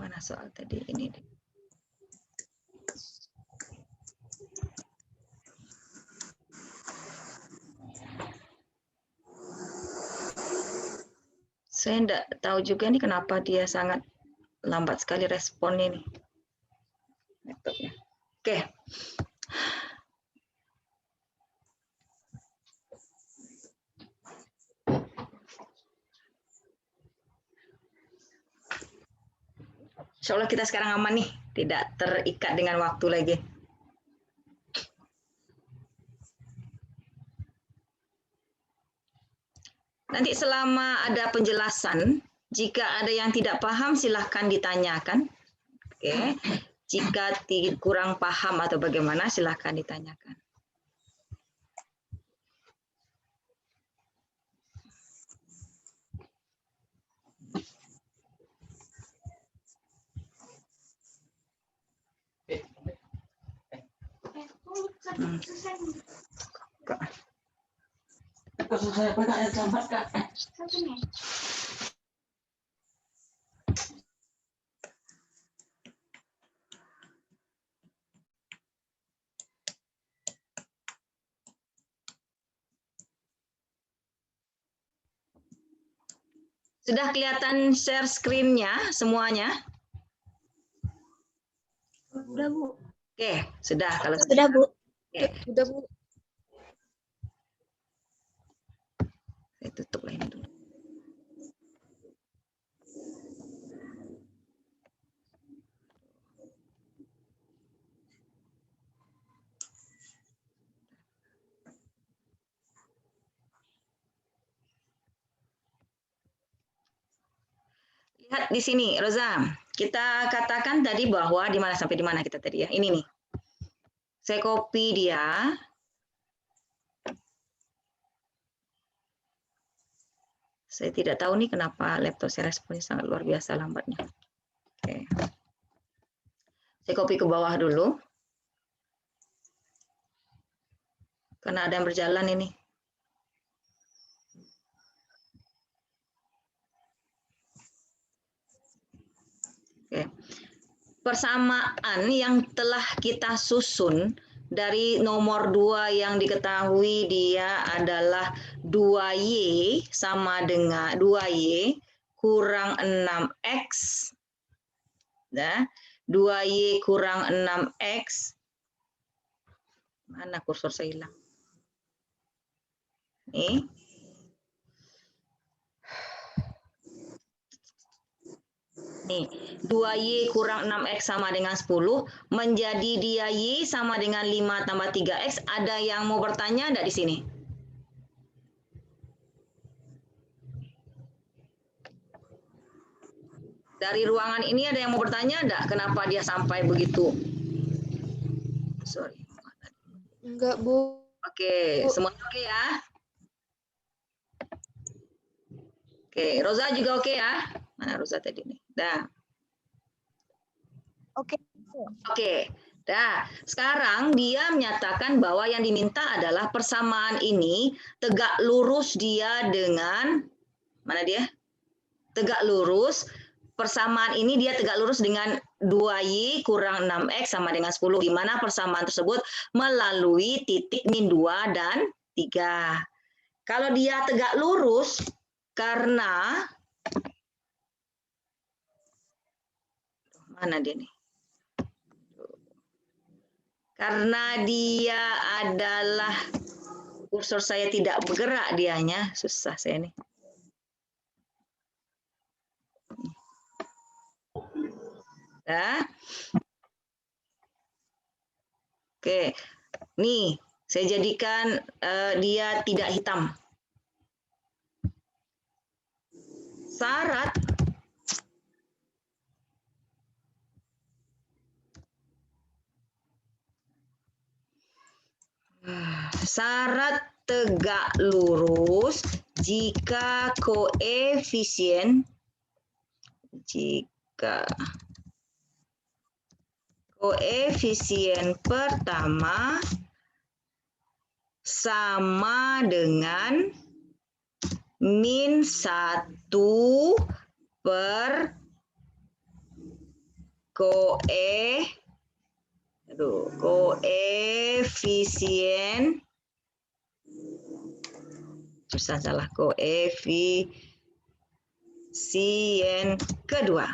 Mana soal tadi ini? Saya enggak tahu juga nih kenapa dia sangat lambat sekali responnya nih. Laptopnya. Oke. Insya Allah kita sekarang aman nih, tidak terikat dengan waktu lagi. Nanti selama ada penjelasan, jika ada yang tidak paham silahkan ditanyakan. Oke. Jika kurang paham atau bagaimana silahkan ditanyakan. Sudah kelihatan share screen-nya semuanya? Sudah, Bu. Oke, sudah. Kalau Sudah, Bu. Oke. Sudah, Bu. Saya tutup lah ini dulu. Lihat di sini, Roza. Kita katakan tadi bahwa di mana sampai di mana kita tadi ya? Ini nih. Saya copy dia. Saya tidak tahu nih kenapa laptop saya responnya sangat luar biasa lambatnya. Oke. Saya copy ke bawah dulu. Karena ada yang berjalan ini. Oke. Persamaan yang telah kita susun dari nomor 2 yang diketahui dia adalah 2Y sama dengan 2Y kurang 6X. Nah, 2Y kurang 6X. Mana kursor saya hilang? Nih. Nih, 2Y kurang 6X sama dengan 10, menjadi dia Y sama dengan 5 tambah 3X. Ada yang mau bertanya enggak di sini? Dari ruangan ini ada yang mau bertanya enggak? Kenapa dia sampai begitu? Sorry. Enggak, Bu. Oke, semuanya oke ya? Oke, Roza juga oke ya? Mana Roza tadi nih? Dah. Oke. Oke. Dah, sekarang dia menyatakan bahwa yang diminta adalah persamaan ini tegak lurus dia dengan mana dia? Tegak lurus. Persamaan ini dia tegak lurus dengan 2Y kurang 6X sama dengan 10. Di mana persamaan tersebut melalui titik min 2 dan 3. Kalau dia tegak lurus karena mana dia nih? Karena dia adalah kursor saya tidak bergerak dianya, susah saya nih. Nah. Oke. Nih, saya jadikan dia tidak hitam. Syarat tegak lurus jika koefisien pertama sama dengan min 1/. koefisien, koefisien kedua.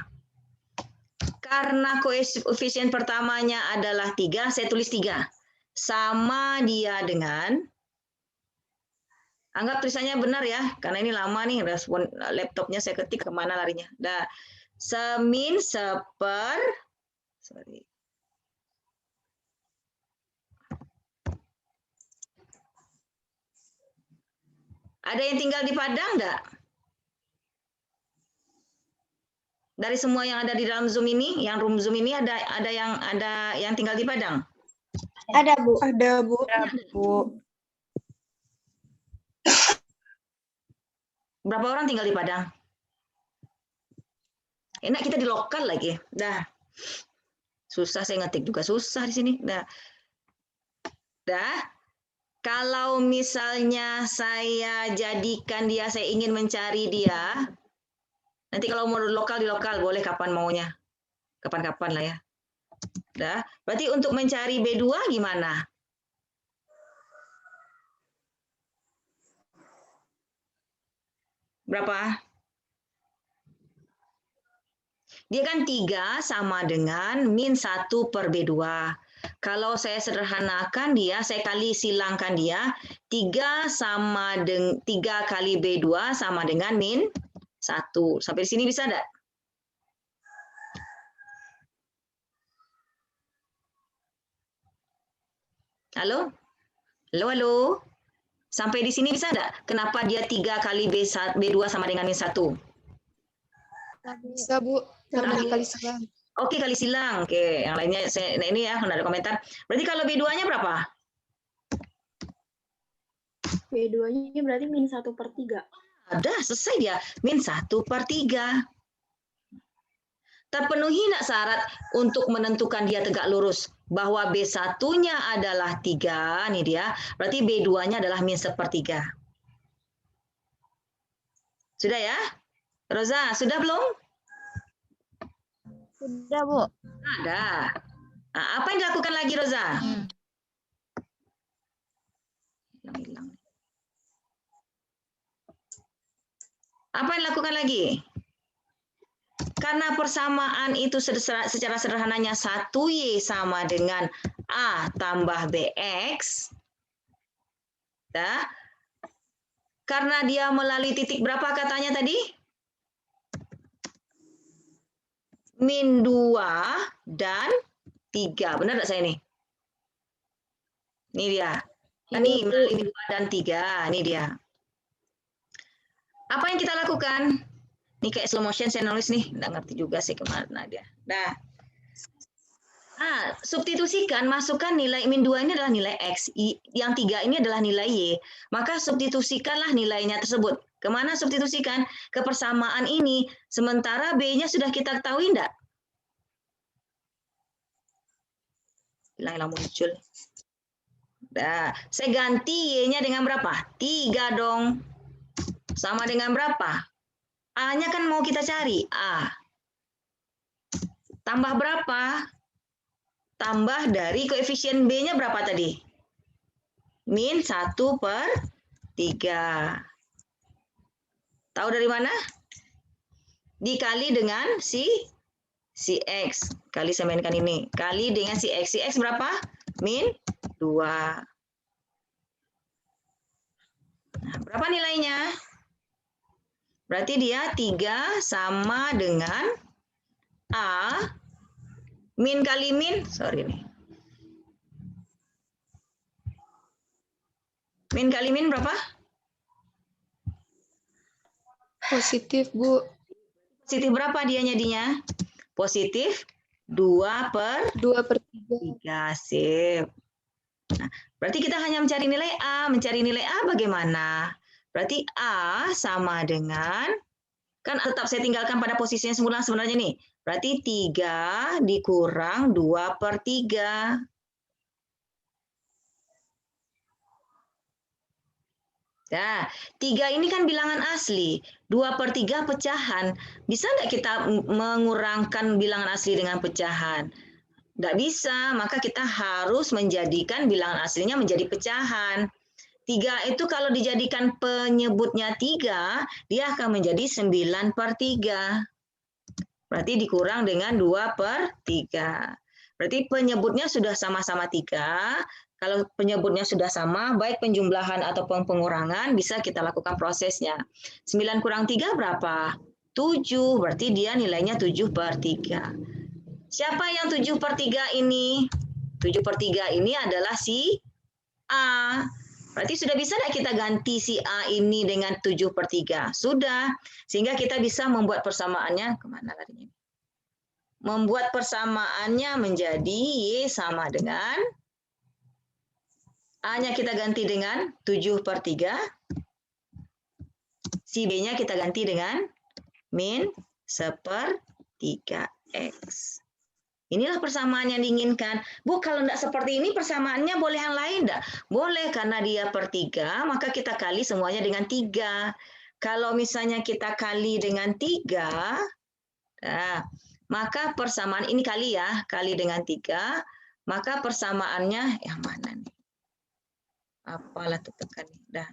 Karena koefisien pertamanya adalah 3, saya tulis 3. Sama dia dengan, anggap tulisannya benar ya, karena ini lama nih, respon laptopnya saya ketik kemana larinya. Nah, semin seper, sorry. Ada yang tinggal di Padang enggak? Dari semua yang ada di dalam Zoom ini, yang room Zoom ini ada yang tinggal di Padang? Ada, Bu. Ada, Bu. Bu. Berapa orang tinggal di Padang? Enak kita di lokal lagi. Dah. Susah saya ngetik juga susah di sini. Dah. Kalau misalnya saya jadikan dia, saya ingin mencari dia. Nanti kalau mau lokal di lokal boleh kapan maunya. Kapan-kapan lah ya. Dah. Berarti untuk mencari B2 gimana? Berapa? Dia kan 3 sama dengan min 1 per B2. Kalau saya sederhanakan dia, saya kali silangkan dia, 3 kali B2 sama dengan min 1. Sampai di sini bisa enggak? Halo? Halo, halo? Sampai di sini bisa enggak? Kenapa dia 3 kali B2 sama dengan min 1? Bisa, Bu. Sama dikali silang. Oke, kali silang. Oke, yang lainnya nah ini ya, ada komentar. Berarti kalau B2-nya berapa? B2-nya berarti min 1/3. Ada, selesai dia. Min 1/3. Terpenuhi nggak syarat untuk menentukan dia tegak lurus? Bahwa B1-nya adalah 3, nih dia. Berarti B2-nya adalah min 1/3. Sudah ya? Roza, sudah belum? Sudah, Bu. Ada. Nah, apa yang dilakukan lagi, Roza? Hilang. Apa yang dilakukan lagi? Karena persamaan itu secara sederhananya 1Y sama dengan A tambah BX. Ya. Karena dia melalui titik berapa katanya tadi? Min 2 dan 3. Benar nggak saya ini? Ini dia. Ini melalui min 2 dan 3. Ini dia. Apa yang kita lakukan? Ini kayak slow motion saya nulis nih. Nggak ngerti juga sih kemana dia. Nah, substitusikan, masukkan nilai min 2 ini adalah nilai X. Yang 3 ini adalah nilai Y. Maka substitusikanlah nilainya tersebut. Kemana substitusikan? Ke persamaan ini. Sementara B-nya sudah kita ketahui enggak? Hilang muncul. Nah, saya ganti Y-nya dengan berapa? 3 dong. Sama dengan berapa? A-nya kan mau kita cari. A. Tambah berapa? Tambah dari koefisien B-nya berapa tadi? Min 1/3. Tahu dari mana? Dikali dengan si X. Kali saya mainkan ini. Kali dengan si X. Si X berapa? Min 2. Nah, berapa nilainya? Berarti dia 3 sama dengan A. Min kali min. Sorry nih. Min kali min berapa? Positif, Bu. Positif berapa dia jadinya? Positif 2/3. 2/3. Sip. Nah, berarti kita hanya mencari nilai A. Mencari nilai A bagaimana? Berarti A sama dengan, kan tetap saya tinggalkan pada posisinya semula sebenarnya nih. Berarti 3 dikurang 2/3. Nah, 3 ini kan bilangan asli. 2/3 pecahan. Bisa nggak kita mengurangkan bilangan asli dengan pecahan? Nggak bisa, maka kita harus menjadikan bilangan aslinya menjadi pecahan. 3 itu kalau dijadikan penyebutnya 3, dia akan menjadi 9/3. Berarti dikurang dengan 2/3. Berarti penyebutnya sudah sama-sama 3. Kalau penyebutnya sudah sama, baik penjumlahan ataupun pengurangan, bisa kita lakukan prosesnya. 9 kurang 3 berapa? 7, berarti dia nilainya 7/3. Siapa yang 7/3 ini? 7/3 ini adalah si A. Berarti sudah bisa tidak kita ganti si A ini dengan 7/3? Sudah. Sehingga kita bisa membuat persamaannya, kemana larinya? Membuat persamaannya menjadi Y sama dengan, A-nya kita ganti dengan 7/3, si B-nya kita ganti dengan min 1/3 X. Inilah persamaan yang diinginkan. Bu, kalau tidak seperti ini persamaannya boleh yang lain enggak? Boleh, karena dia per 3, maka kita kali semuanya dengan 3. Kalau misalnya kita kali dengan 3, nah, maka persamaan ini kali ya, kali dengan 3, maka persamaannya yang mana nih? Apalah tekan nih. Dah.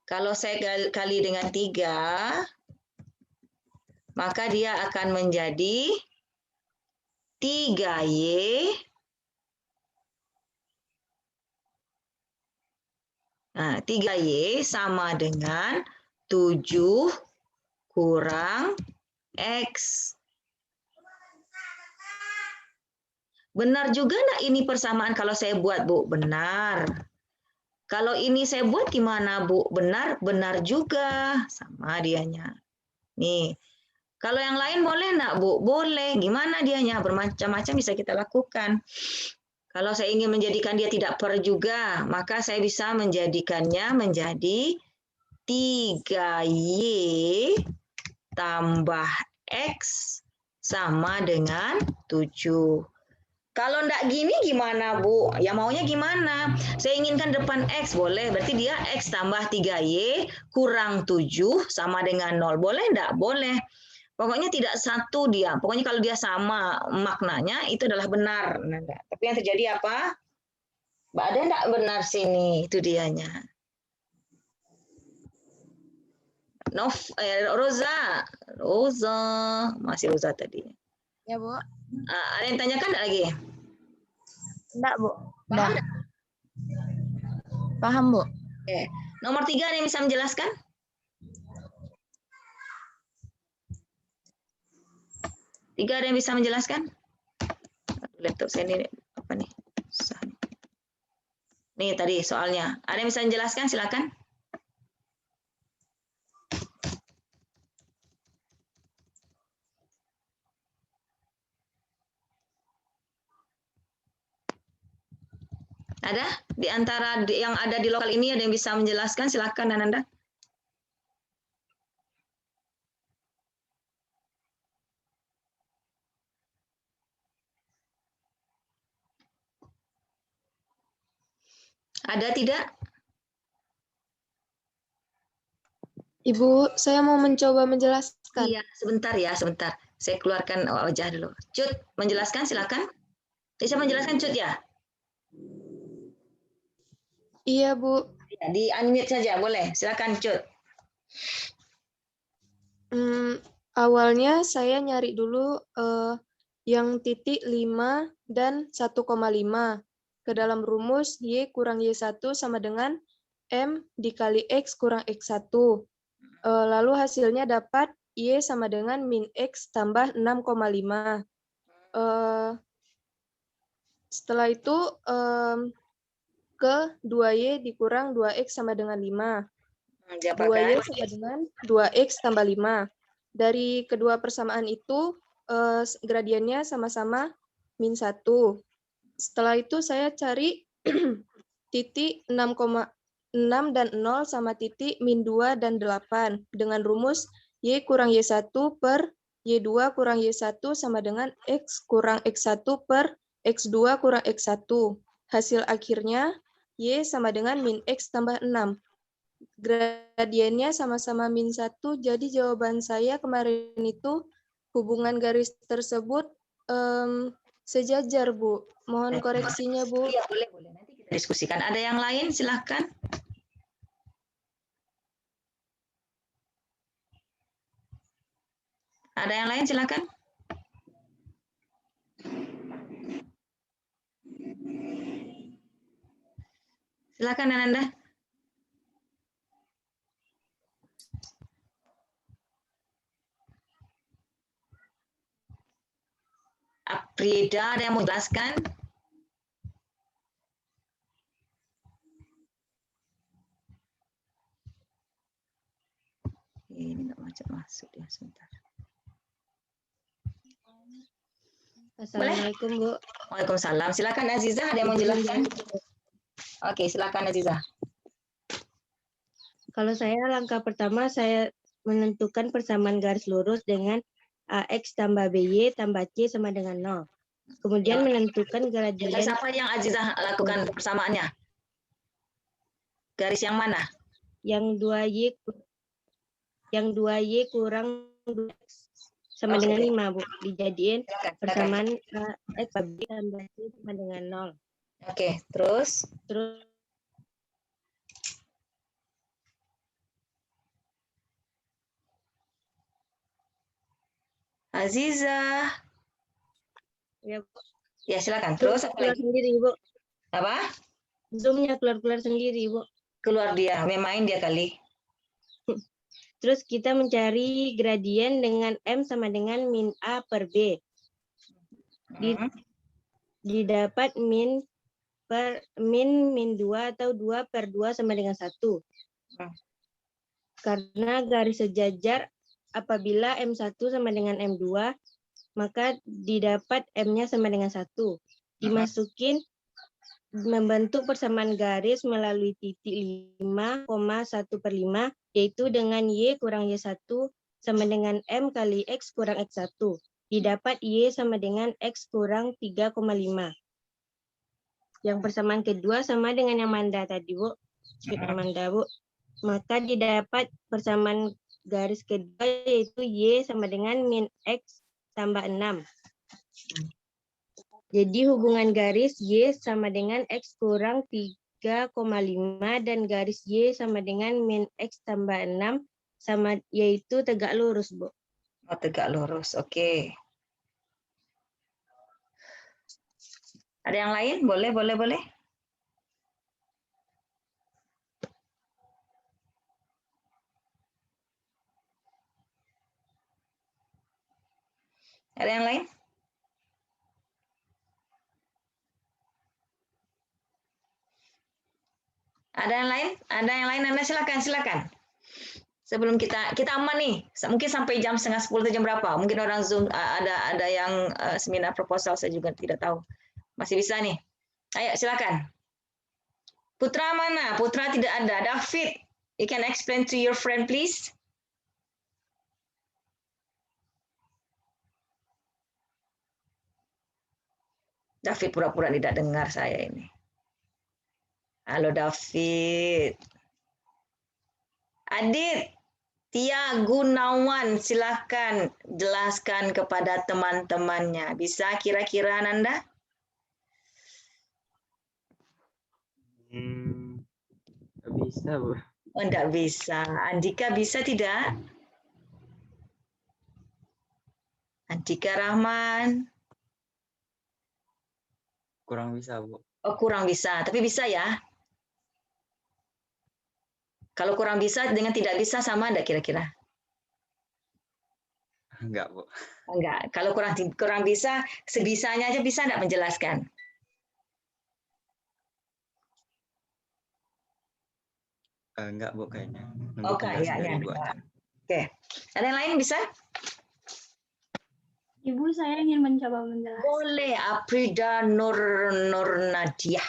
Kalau saya kali dengan 3, maka dia akan menjadi 3Y. Nah, 3Y sama dengan 7 kurang X. Benar juga enggak ini persamaan kalau saya buat, Bu? Benar. Kalau ini saya buat gimana, Bu? Benar, benar juga. Sama dianya. Nih. Kalau yang lain boleh enggak, Bu? Boleh. Gimana dianya? Bermacam-macam bisa kita lakukan. Kalau saya ingin menjadikan dia tidak per juga, maka saya bisa menjadikannya menjadi 3Y tambah X sama dengan 7. Kalau enggak gini gimana, Bu? Ya maunya gimana? Saya inginkan depan X, boleh. Berarti dia X tambah 3Y kurang 7 sama dengan 0. Boleh enggak? Boleh. Pokoknya tidak satu dia. Pokoknya kalau dia sama maknanya, itu adalah benar. Tapi yang terjadi apa? Ada enggak benar sini? Itu dianya. Roza. Masih Roza tadi. Ya, Bu. Ada yang tanyakan enggak lagi? Enggak, Bu. Paham? Paham, Bu. Oke. Nomor 3 ada yang bisa menjelaskan? Tiga ada yang bisa menjelaskan? Laptop saya ini apa nih? Nih tadi soalnya. Ada yang bisa menjelaskan? Silakan. Ada? Di antara yang ada di lokal ini ada yang bisa menjelaskan? Silakan, Ananda. Ada tidak? Ibu, saya mau mencoba menjelaskan. Iya, sebentar ya, sebentar. Saya keluarkan wajah dulu. Cut, menjelaskan silakan. Bisa menjelaskan Cut ya? Iya, Bu. Ya, di unmute saja, boleh. Silakan Cut. Awalnya saya nyari dulu yang titik 5 dan 1,5. Ke dalam rumus Y kurang Y1 sama dengan M dikali X kurang X1. Lalu hasilnya dapat Y sama dengan min X tambah 6,5. Setelah itu ke 2Y dikurang 2X sama dengan 5. 2Y sama dengan 2X tambah 5. Dari kedua persamaan itu, gradiennya sama-sama min 1. Setelah itu saya cari titik 6,6 dan 0 sama titik min 2 dan 8. Dengan rumus Y kurang Y1 per Y2 kurang Y1 sama dengan X kurang X1 per X2 kurang X1. Hasil akhirnya Y sama dengan min X tambah 6. Gradiennya sama-sama min 1, jadi jawaban saya kemarin itu hubungan garis tersebut sejajar, Bu. Mohon koreksinya, Bu. Iya, boleh. Nanti kita diskusikan. Ada yang lain? Silahkan. Ada yang lain? Silahkan. Silakan Ananda. Aprida, ada yang mau jelaskan? Ini nggak masuk ya, sebentar. Assalamualaikum, Bu. Waalaikumsalam. Silakan Aziza, ada yang mau jelaskan? Oke, silakan Aziza. Kalau saya langkah pertama saya menentukan persamaan garis lurus dengan AX tambah BY tambah C sama dengan 0. Kemudian menentukan gradien. Siapa yang Aziza lakukan persamaannya? Garis yang mana? Yang 2Y kurang 2X sama dengan 5, Bu. Dijadiin persamaan AX tambah B sama dengan 0. Oke, terus? Aziza. Ya, ya silakan. Terus apa keluar lagi? sendiri, Bu. Apa? Zoom-nya keluar sendiri, Bu. Keluar dia, main dia kali. Terus kita mencari gradien dengan M sama dengan min A per B. Didapat min 2 atau 2 per 2 sama dengan 1. Karena garis sejajar apabila M1 sama dengan M2, maka didapat M-nya sama dengan 1. Dimasukin membentuk persamaan garis melalui titik 5,1/5, yaitu dengan Y kurang Y1 sama dengan M kali X kurang X1. Didapat Y sama dengan X kurang 3,5. Yang persamaan kedua sama dengan yang Manda tadi, Bu. Manda, Bu. Maka didapat persamaan garis kedua yaitu Y sama dengan min X tambah 6. Jadi hubungan garis Y sama dengan X kurang 3,5 dan garis Y sama dengan min X tambah 6 sama yaitu tegak lurus, Bu. Oh, tegak lurus. Oke. Ada yang lain? Boleh. Ada yang lain? Ada yang lain? Anda silakan. Sebelum kita aman nih, mungkin sampai jam 9:30 atau jam berapa? Mungkin orang Zoom ada yang seminar proposal, saya juga tidak tahu. Masih bisa nih. Ayo silakan. Putra mana? Putra tidak ada. David, you can explain to your friend please. David pura-pura tidak dengar saya ini. Halo David. Adit, Tia Gunawan, silahkan jelaskan kepada teman-temannya. Bisa kira-kira Nanda? Nggak bisa, Bu. Oh, enggak bisa. Andika bisa tidak? Andika Rahman. Kurang bisa, Bu. Oh, kurang bisa. Tapi bisa ya? Kalau kurang bisa dengan tidak bisa sama enggak kira-kira? Enggak, Bu. Enggak. Kalau kurang bisa, sebisanya aja bisa enggak menjelaskan? Enggak, Bu, kayaknya. Oh, kayaknya. Oke. Ada yang lain bisa? Ibu, saya ingin mencoba menjelaskan. Boleh, Aprida Nur Nadia.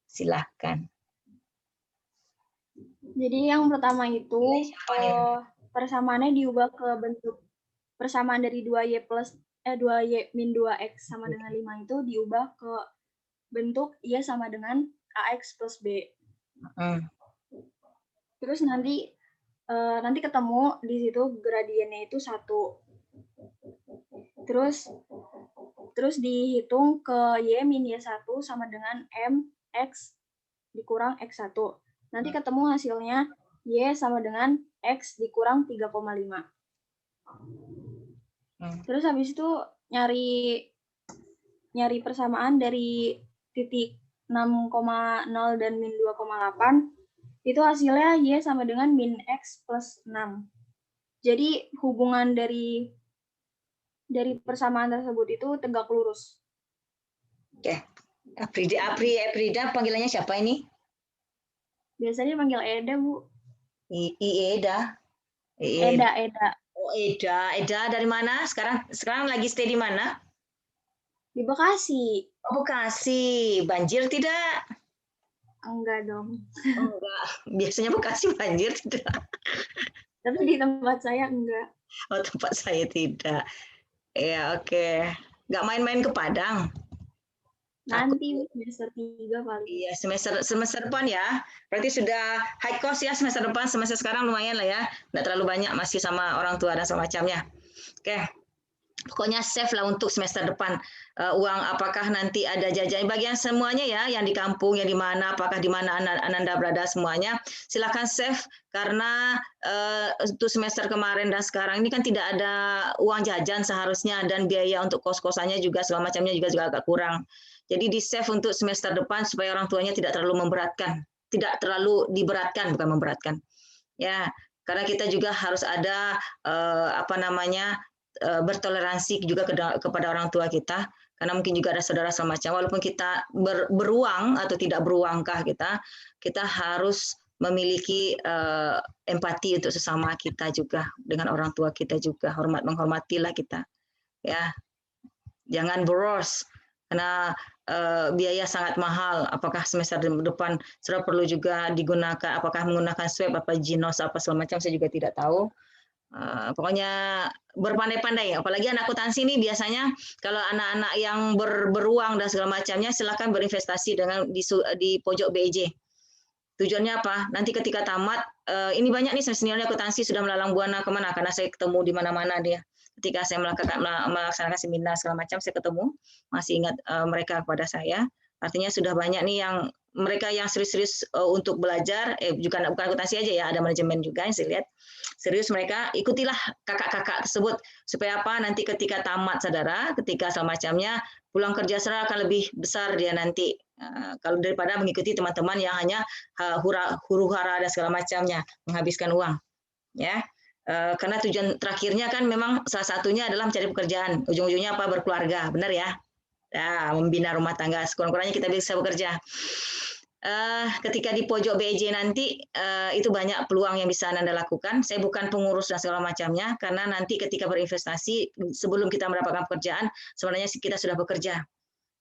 Silahkan. Jadi yang pertama itu persamaannya diubah ke bentuk persamaan dari 2Y min 2X sama dengan 5 itu diubah ke bentuk Y sama dengan AX plus B. Terus nanti ketemu di situ gradiennya itu 1. Terus dihitung ke Y min Y1 sama dengan MX dikurang X1. Nanti ketemu hasilnya Y sama dengan X dikurang 3,5. Terus habis itu nyari persamaan dari titik 6,0 dan min 2,8. Itu hasilnya Y sama dengan min X plus 6. Jadi hubungan dari persamaan tersebut itu tegak lurus. Oke. Aprida panggilannya siapa ini? Biasanya panggil Eda, Bu. Eda. Eda. Oh, Eda dari mana? Sekarang lagi stay di mana? Di Bekasi. Oh, Bekasi. Banjir tidak? Enggak dong. Oh, enggak. Biasanya Bekasi banjir tidak? Tapi di tempat saya enggak. Oh, tempat saya tidak. Ya, oke. Nggak main-main ke Padang? Nanti semester 3 paling. Iya, semester depan ya. Berarti sudah high cost ya semester depan. Semester sekarang lumayan lah ya. Nggak terlalu banyak, masih sama orang tua dan semacamnya. Oke. Pokoknya save lah untuk semester depan. Uang apakah nanti ada jajan bagian semuanya ya, yang di kampung, yang di mana, apakah di mana Ananda berada semuanya. Silakan save karena untuk semester kemarin dan sekarang ini kan tidak ada uang jajan seharusnya, dan biaya untuk kos-kosannya juga segala macamnya juga agak kurang. Jadi di save untuk semester depan supaya orang tuanya tidak terlalu memberatkan, tidak terlalu diberatkan, bukan memberatkan. Ya, karena kita juga harus ada bertoleransi juga kepada orang tua kita, karena mungkin juga ada saudara semacam, walaupun kita beruang atau tidak beruangkah kita harus memiliki empati untuk sesama kita juga, dengan orang tua kita juga, menghormatilah kita ya, jangan boros karena biaya sangat mahal. Apakah semester depan sudah perlu juga digunakan, apakah menggunakan swab apa ginos apa segala macam, saya juga tidak tahu. Pokoknya berpandai-pandai, apalagi anak akuntansi ini biasanya kalau anak-anak yang beruang dan segala macamnya silakan berinvestasi di pojok BEJ. Tujuannya apa? Nanti ketika tamat, ini banyak nih seniornya akuntansi sudah melalang buana kemana, karena saya ketemu di mana-mana dia. Ketika saya melaksanakan seminar segala macam, saya ketemu, masih ingat mereka kepada saya. Artinya sudah banyak nih yang mereka yang serius-serius untuk belajar, bukan akuntansi aja ya, ada manajemen juga yang saya lihat. Serius mereka, ikutilah kakak-kakak tersebut. Supaya apa? Nanti ketika tamat saudara, ketika segala macamnya, pulang kerja saudara akan lebih besar dia nanti. Kalau daripada mengikuti teman-teman yang hanya huru-hara dan segala macamnya, menghabiskan uang. Ya. Karena tujuan terakhirnya kan memang salah satunya adalah mencari pekerjaan. Ujung-ujungnya apa? Berkeluarga. Benar ya? Membina rumah tangga, sekurang-kurangnya kita bisa bekerja. Ketika di pojok BEJ nanti itu banyak peluang yang bisa Anda lakukan. Saya bukan pengurus dan segala macamnya, karena nanti ketika berinvestasi sebelum kita mendapatkan pekerjaan sebenarnya kita sudah bekerja.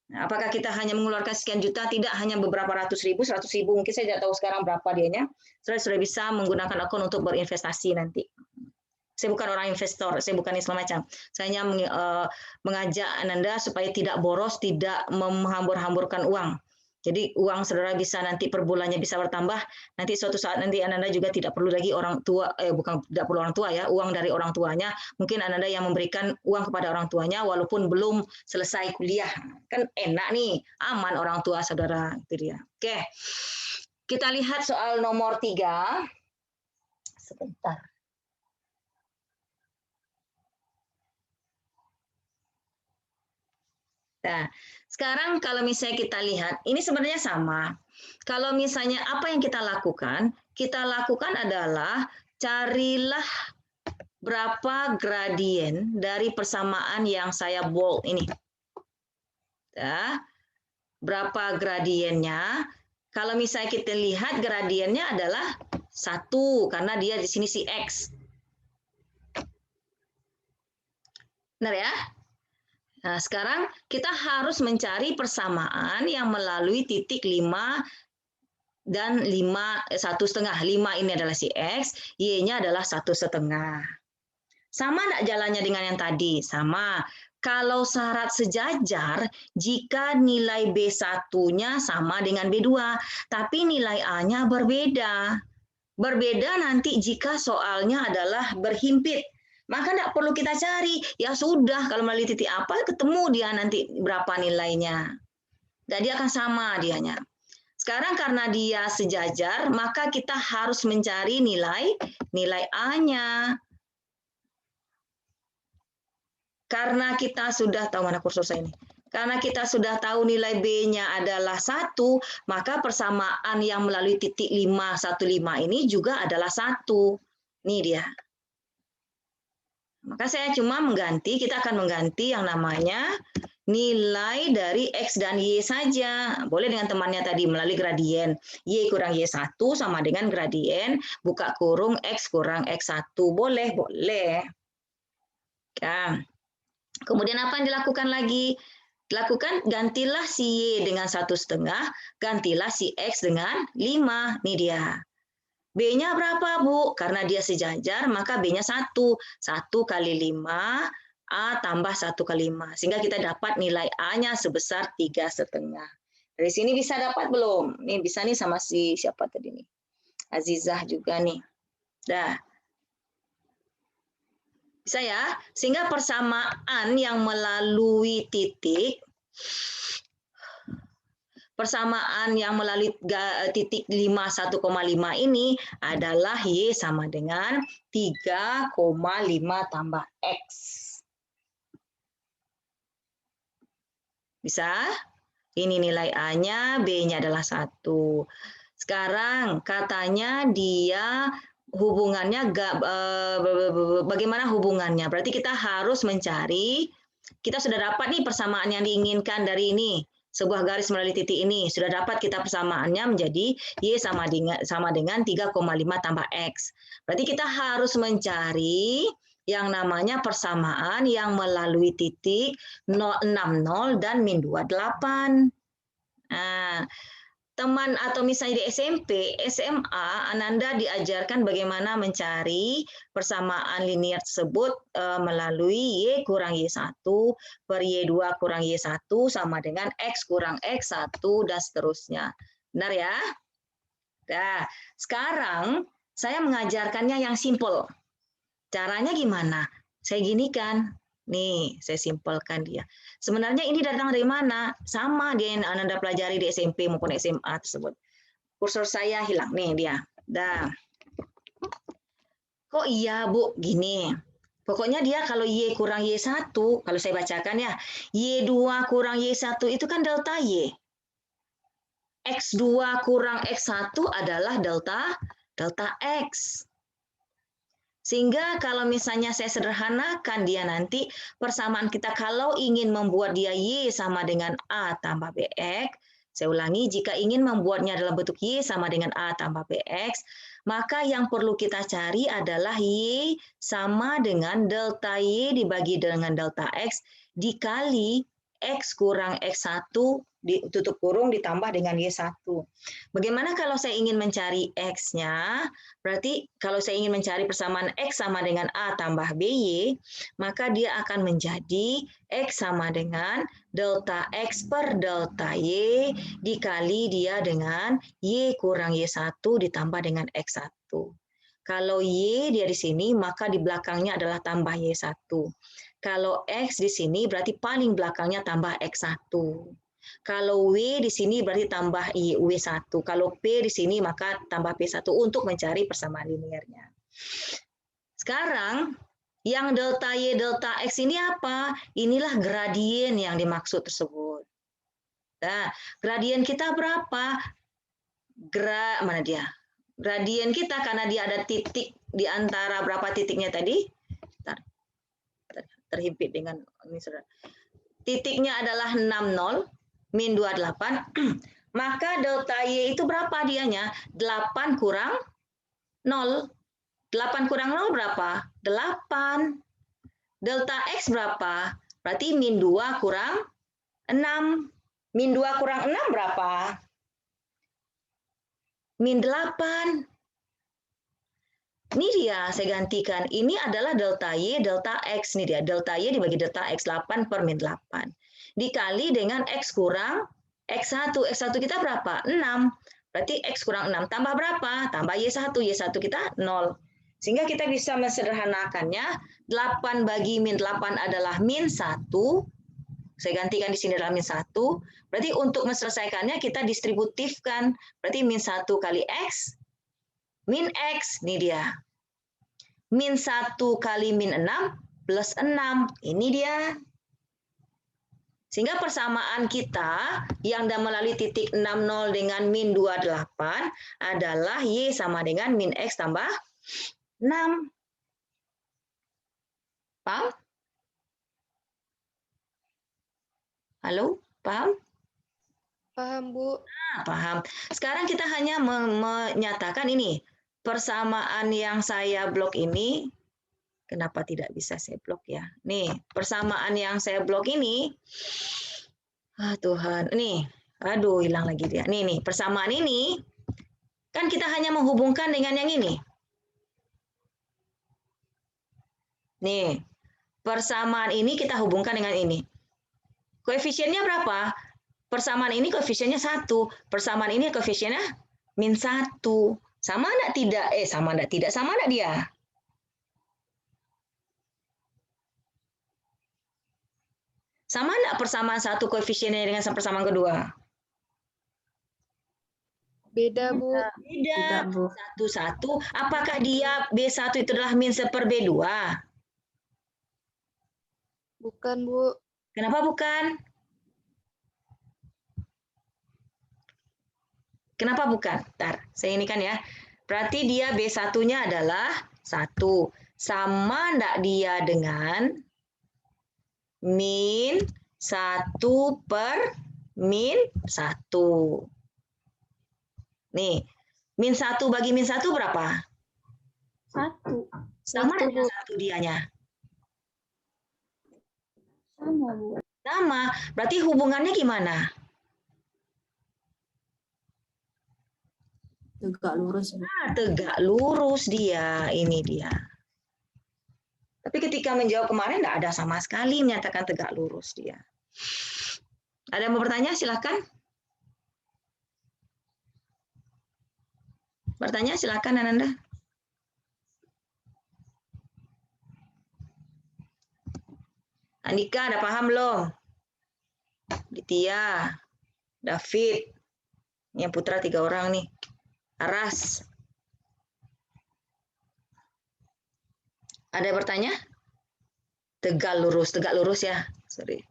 Nah, apakah kita hanya mengeluarkan sekian juta? Tidak, hanya beberapa ratus ribu, 100 ribu, mungkin saya tidak tahu sekarang berapa dianya. Sudah bisa menggunakan akun untuk berinvestasi nanti. Saya bukan orang investor, saya bukan segala macam. Saya hanya mengajak Anda supaya tidak boros, tidak menghambur-hamburkan uang. Jadi uang saudara bisa nanti per bulannya bisa bertambah. Nanti suatu saat nanti Anda juga tidak perlu lagi orang tua, bukan tidak perlu orang tua ya, uang dari orang tuanya. Mungkin Anda yang memberikan uang kepada orang tuanya walaupun belum selesai kuliah. Kan enak nih, aman orang tua saudara, itu dia. Oke. Kita lihat soal nomor 3. Sebentar. Nah, sekarang kalau misalnya kita lihat, ini sebenarnya sama. Kalau misalnya apa yang kita lakukan adalah carilah berapa gradien dari persamaan yang saya bold ini. Ya, berapa gradiennya? Kalau misalnya kita lihat gradiennya adalah 1, karena dia di sini si X. Benar ya? Nah, sekarang kita harus mencari persamaan yang melalui titik 5 dan 1,5. 5 ini adalah si X, Y-nya adalah 1,5. Sama enggak jalannya dengan yang tadi? Sama. kalau syarat sejajar jika nilai B1-nya sama dengan B2, tapi nilai A-nya berbeda. Berbeda nanti jika soalnya adalah berhimpit. Maka tidak perlu kita cari. Ya sudah, kalau melalui titik apa, ketemu dia nanti berapa nilainya. Jadi akan sama dianya. Sekarang karena dia sejajar, maka kita harus mencari nilai A-nya. Karena kita sudah tahu, mana kursor saya ini? Karena kita sudah tahu nilai B-nya adalah 1, maka persamaan yang melalui titik 515 ini juga adalah 1. Ini dia. Maka saya cuma mengganti, kita akan mengganti yang namanya nilai dari X dan Y saja. Boleh dengan temannya tadi melalui gradien. Y kurang Y1 sama dengan gradien, buka kurung X kurang X1. Boleh, boleh. Ya. Kemudian apa yang dilakukan lagi? Lakukan, gantilah si Y dengan 1,5, gantilah si X dengan 5. Nih dia. B-nya berapa, Bu? Karena dia sejajar, maka B-nya 1. 1 kali 5, A tambah 1 kali 5. Sehingga kita dapat nilai A-nya sebesar 3,5. Dari sini bisa dapat belum? Nih bisa nih sama si siapa tadi nih? Azizah juga nih. Dah. Bisa ya? Sehingga persamaan yang melalui titik, persamaan yang melalui titik 1,5 ini adalah Y sama dengan 3,5 tambah X. Bisa? Ini nilai A-nya, B-nya adalah 1. Sekarang katanya dia hubungannya bagaimana hubungannya? Berarti kita harus mencari, kita sudah dapat nih persamaan yang diinginkan dari ini, sebuah garis melalui titik ini. Sudah dapat kita persamaannya menjadi Y sama dengan 3,5 tambah X. Berarti kita harus mencari yang namanya persamaan yang melalui titik 0,60 dan min 28. Nah, teman atau misalnya di SMP, SMA, Ananda diajarkan bagaimana mencari persamaan linear tersebut melalui Y kurang Y1 per Y2 kurang Y1 sama dengan X kurang X1 dan seterusnya. Benar ya? Nah, sekarang saya mengajarkannya yang simple. Caranya gimana? Saya ginikan. Nih, saya simpelkan dia. Sebenarnya ini datang dari mana? Sama dia yang Anda pelajari di SMP maupun SMA tersebut. Kursor saya hilang. Nih dia. Dah. Kok iya, Bu? Gini. Pokoknya dia kalau Y kurang Y1, kalau saya bacakan ya, Y2 kurang Y1 itu kan delta Y. X2 kurang X1 adalah delta X. Sehingga kalau misalnya saya sederhanakan dia nanti persamaan kita kalau ingin membuat dia Y sama dengan A tambah BX, saya ulangi, jika ingin membuatnya dalam bentuk Y sama dengan A tambah BX, maka yang perlu kita cari adalah Y sama dengan delta Y dibagi dengan delta X dikali X kurang X1 tutup kurung ditambah dengan Y1. Bagaimana kalau saya ingin mencari X-nya? Berarti kalau saya ingin mencari persamaan X sama dengan A tambah BY, maka dia akan menjadi X sama dengan delta X per delta Y dikali dia dengan Y kurang Y1 ditambah dengan X1. Kalau Y dia di sini, maka di belakangnya adalah tambah Y1. Kalau X di sini berarti paling belakangnya tambah X1. Kalau W di sini berarti tambah W1. Kalau P di sini maka tambah P1 untuk mencari persamaan linearnya. Sekarang yang delta Y, delta X ini apa? Inilah gradien yang dimaksud tersebut. Nah, gradien kita berapa? Mana dia? Gradien kita karena dia ada titik di antara berapa titiknya tadi? Terhimpit dengan ini saudara. Titiknya adalah 60 min 28. Maka delta Y itu berapa dianya? 8 kurang 0. 8 kurang 0 berapa? 8. Delta X berapa? Berarti min 2 kurang 6. Min 2 kurang 6 berapa? Min 8. Ini dia, saya gantikan. Ini adalah delta Y, delta X. Ini dia, delta Y dibagi delta X, 8 per min 8. Dikali dengan X kurang X1. X1 kita berapa? 6. Berarti X kurang 6. Tambah berapa? Tambah Y1. Y1 kita 0. Sehingga kita bisa mensederhanakannya. 8 bagi min 8 adalah min 1. Saya gantikan di sini adalah min 1. Berarti untuk menyelesaikannya kita distributifkan. Berarti min 1 kali X, min X. Ini dia. Min 1 kali min 6 plus 6. Ini dia. Sehingga persamaan kita yang melalui titik 60 dengan min 28 adalah Y sama dengan min X tambah 6. Paham? Halo? Paham? Paham, Bu. Nah, paham. Sekarang kita hanya menyatakan ini. Persamaan yang saya blok ini, kenapa tidak bisa saya blok ya? Nih, persamaan yang saya blok ini, Tuhan, nih, aduh hilang lagi dia. Nih, persamaan ini, kan kita hanya menghubungkan dengan yang ini. Nih, persamaan ini kita hubungkan dengan ini. Koefisiennya berapa? Persamaan ini koefisiennya 1. Persamaan ini koefisiennya min 1. Sama enggak tidak? Sama enggak tidak? Sama enggak dia? Sama enggak persamaan 1 koefisiennya dengan persamaan kedua? Beda, Bu. Beda. 1, 1. Apakah dia B1 itu adalah min 1 per B2? Bukan, Bu. Kenapa bukan? Kenapa bukan? Bentar, saya ini kan ya. Berarti dia B1-nya adalah 1. Sama enggak dia dengan min 1 per min 1. Nih, min 1 bagi min 1 berapa? 1. Sama Satu, dengan Bu. 1 dianya? Sama, Bu. Sama. Berarti hubungannya gimana? Tegak lurus. Tegak lurus dia. Ini dia. Tapi ketika menjawab kemarin tidak ada sama sekali menyatakan tegak lurus dia. Ada yang mau bertanya? Silakan. Bertanya silakan Ananda. Andika, ada paham belum? Ditya, David, yang putra 3 orang nih. Aras. Ada yang bertanya? Tegak lurus ya. Sorry.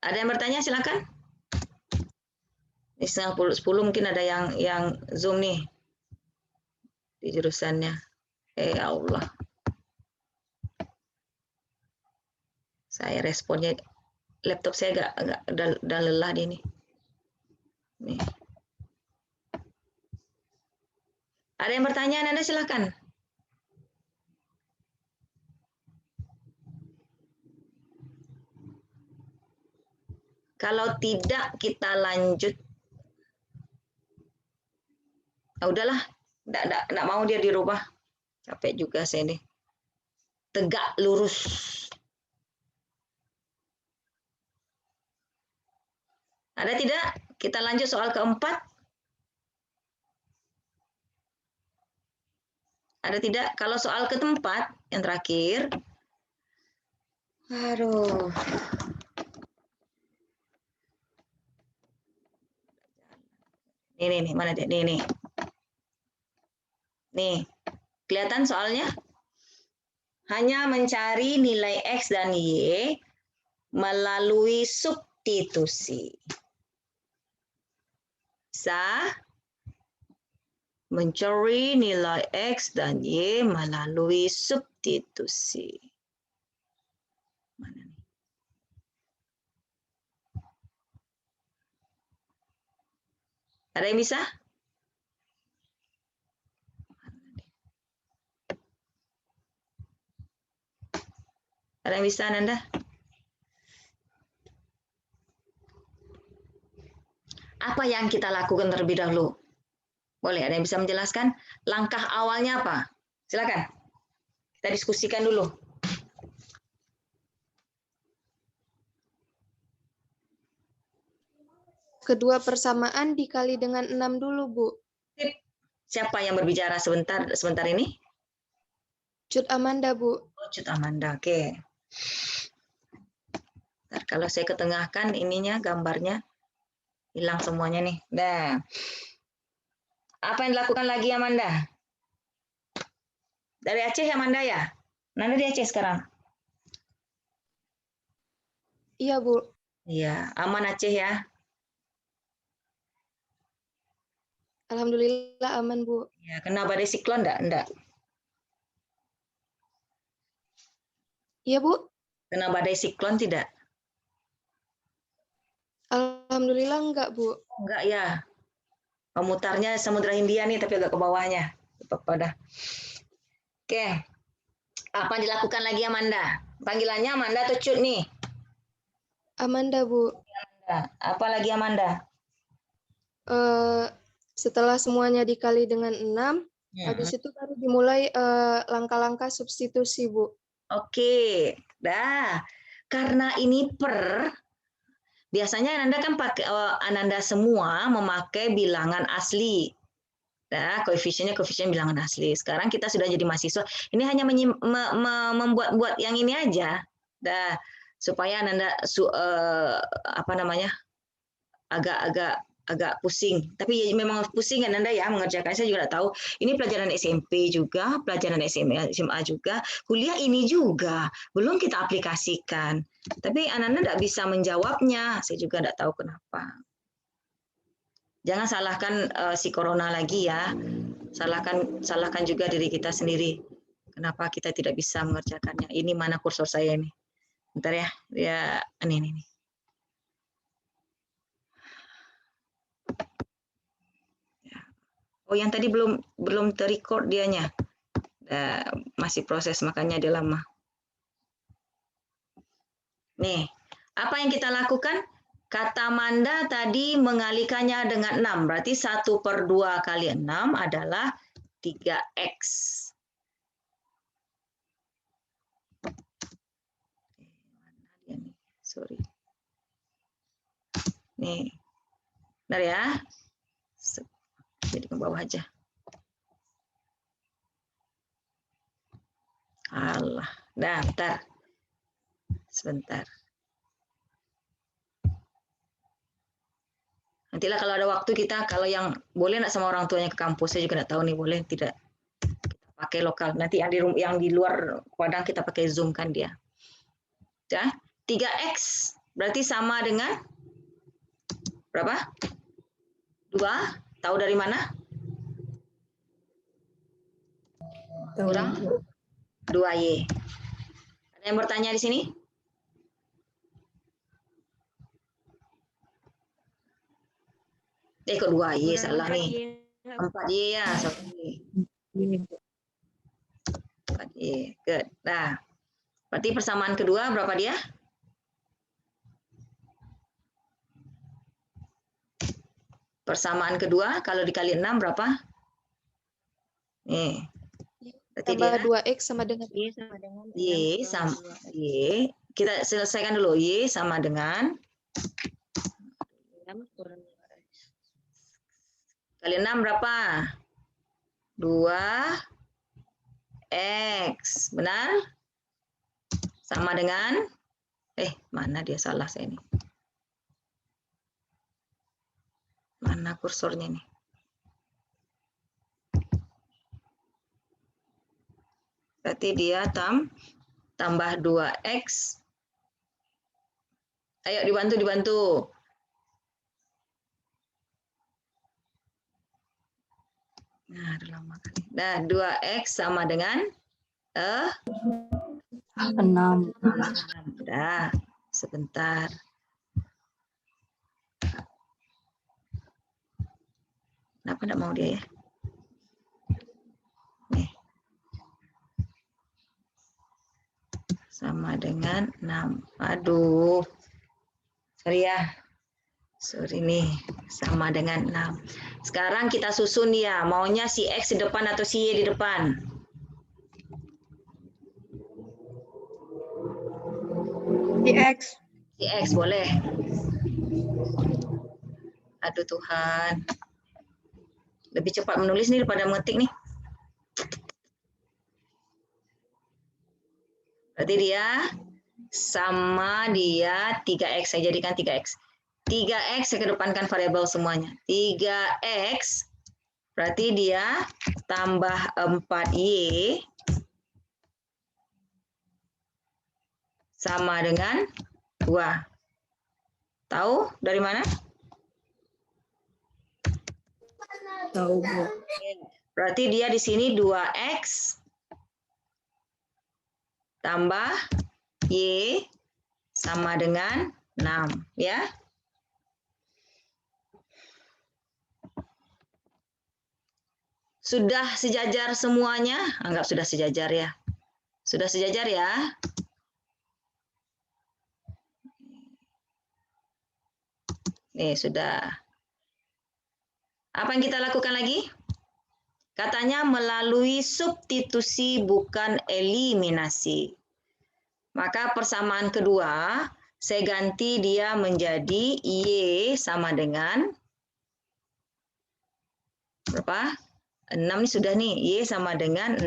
Ada yang bertanya? Silakan. Ini setengah 10 mungkin ada yang Zoom nih di jurusannya. Ya Allah. Saya responnya laptop saya agak udah lelah dia nih. Nih. Ada yang bertanya? Anda silakan. Kalau tidak kita lanjut. Nah, udahlah, enggak mau dia dirubah. Capek juga saya ini. Tegak lurus. Ada tidak? Kita lanjut soal keempat. Ada tidak? Kalau soal keempat, yang terakhir. Aduh. Nih, mana dia? Nih. Nih, kelihatan soalnya? Hanya mencari nilai X dan Y melalui substitusi. Bisa mencari nilai X dan Y melalui substitusi. Mana nih? Ada yang bisa? Ada yang bisa, Nanda? Apa yang kita lakukan terlebih dahulu? Boleh, ada yang bisa menjelaskan? Langkah awalnya apa? Silakan. Kita diskusikan dulu. Kedua persamaan dikali dengan 6 dulu, Bu. Siapa yang berbicara sebentar ini? Cut Amanda, Bu. Oh, Cut Amanda, oke. Ntar kalau saya ketengahkan ininya, gambarnya, hilang semuanya nih. Nah, apa yang dilakukan lagi Amanda? Dari Aceh Amanda ya? Nanda di Aceh sekarang? Iya, Bu. Iya, aman Aceh ya? Alhamdulillah aman, Bu. Ya, kena badai siklon enggak? Enggak. Iya, Bu. Kena badai siklon tidak? Alhamdulillah enggak, Bu. Enggak ya. Pemutarnya Samudra Hindia nih, tapi agak ke bawahnya. Pada. Oke. Apa yang dilakukan lagi Amanda? Panggilannya Amanda atau Cut nih? Amanda, Bu. Apa lagi Amanda? Setelah semuanya dikali dengan 6, habis itu baru dimulai langkah-langkah substitusi, Bu. Oke. Dah. Karena ini per, biasanya Ananda kan pakai Ananda semua memakai bilangan asli. Nah, koefisiennya koefisien bilangan asli. Sekarang kita sudah jadi mahasiswa. Ini hanya membuat-buat yang ini aja. Dah, supaya Ananda agak pusing. Tapi ya, memang pusing kan Anda ya mengerjakan. Saya juga tahu. Ini pelajaran SMP juga, pelajaran SMA juga, kuliah ini juga. Belum kita aplikasikan. Tapi Anda tidak bisa menjawabnya. Saya juga tidak tahu kenapa. Jangan salahkan si corona lagi ya. Salahkan juga diri kita sendiri. Kenapa kita tidak bisa mengerjakannya? Ini mana kursor saya ini? Bentar ya. Ya, ini. Oh, yang tadi belum terrecord dianya. Masih proses, makanya dia lama. Nih, apa yang kita lakukan? Kata Manda tadi mengalikannya dengan 6. Berarti 1/2 kali 6 adalah 3X. Sorry. Nih. Bentar ya. Jadi ke bawah aja. Allah. Nah, bentar. Sebentar. Nantilah kalau ada waktu kita, kalau yang boleh nggak sama orang tuanya ke kampus, saya juga nggak tahu nih boleh tidak. Kita pakai lokal. Nanti yang di luar Padang kita pakai Zoom kan dia. Ya, 3X berarti sama dengan berapa? 2. Tahu dari mana? Kurang 2Y. Ada yang bertanya di sini? Kok 2Y salah nih. 4Y ya, sorry. 4Y. Good. Nah, berarti persamaan kedua berapa dia? Persamaan kedua kalau dikali 6 berapa? Nih. Berarti Tambah dia 2X sama dengan Y sama dengan Y sama Y. Kita selesaikan dulu. Y sama dengan 6 kurang 5. kali 6 berapa? 2X. Benar? Sama dengan mana dia salah saya ini? Mana kursornya nih? Berarti dia tambah 2X. Ayo dibantu. Nah, udah lama kali. Nah, 2X sama dengan 6. Udah, sebentar. Kenapa enggak mau dia ya? Nih. Sama dengan 6. Aduh. Sorry ya. Sorry nih, sama dengan 6. Sekarang kita susun ya, maunya si X di depan atau si Y di depan? Di X. Si X boleh. Aduh Tuhan. Lebih cepat menulis nih daripada mengetik nih. Berarti dia sama dia 3X. Saya jadikan 3X. 3X saya kedepankan variabel semuanya. 3X berarti dia tambah 4Y sama dengan 2. Tahu dari mana? Tahu, Bu. Berarti dia di sini 2X tambah Y sama dengan 6. Ya. Sudah sejajar semuanya? Anggap sudah sejajar ya. Sudah sejajar ya? Nih, sudah. Apa yang kita lakukan lagi? Katanya melalui substitusi bukan eliminasi. Maka persamaan kedua, saya ganti dia menjadi Y sama dengan berapa? 6 nih sudah nih. Y sama dengan 6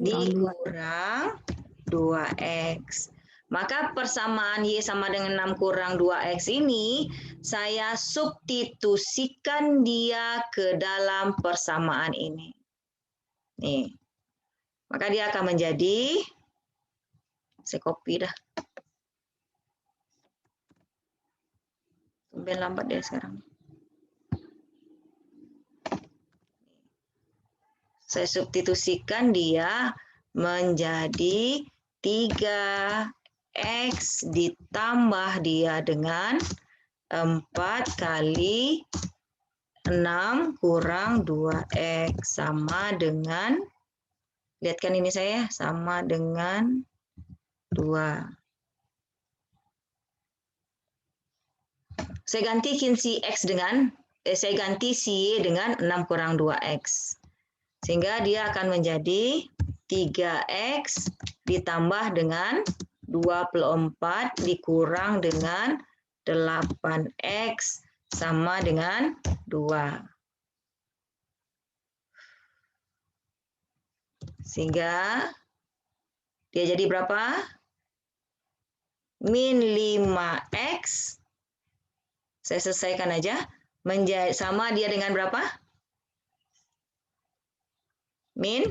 dikurang 2X. Maka persamaan Y sama dengan 6 kurang 2X ini, saya substitusikan dia ke dalam persamaan ini. Nih. Maka dia akan menjadi, saya copy dah. Tumben lambat deh sekarang. Saya substitusikan dia menjadi 3X ditambah dia dengan 4 kali 6 kurang 2X sama dengan, lihat kan ini saya, sama dengan 2. Saya gantikan si X dengan, saya ganti si Y dengan 6 kurang 2X. Sehingga dia akan menjadi 3X ditambah dengan 24 dikurang dengan 8X sama dengan 2. Sehingga dia jadi berapa? Min 5X. Saya selesaikan aja. Menjadi sama dia dengan berapa? Min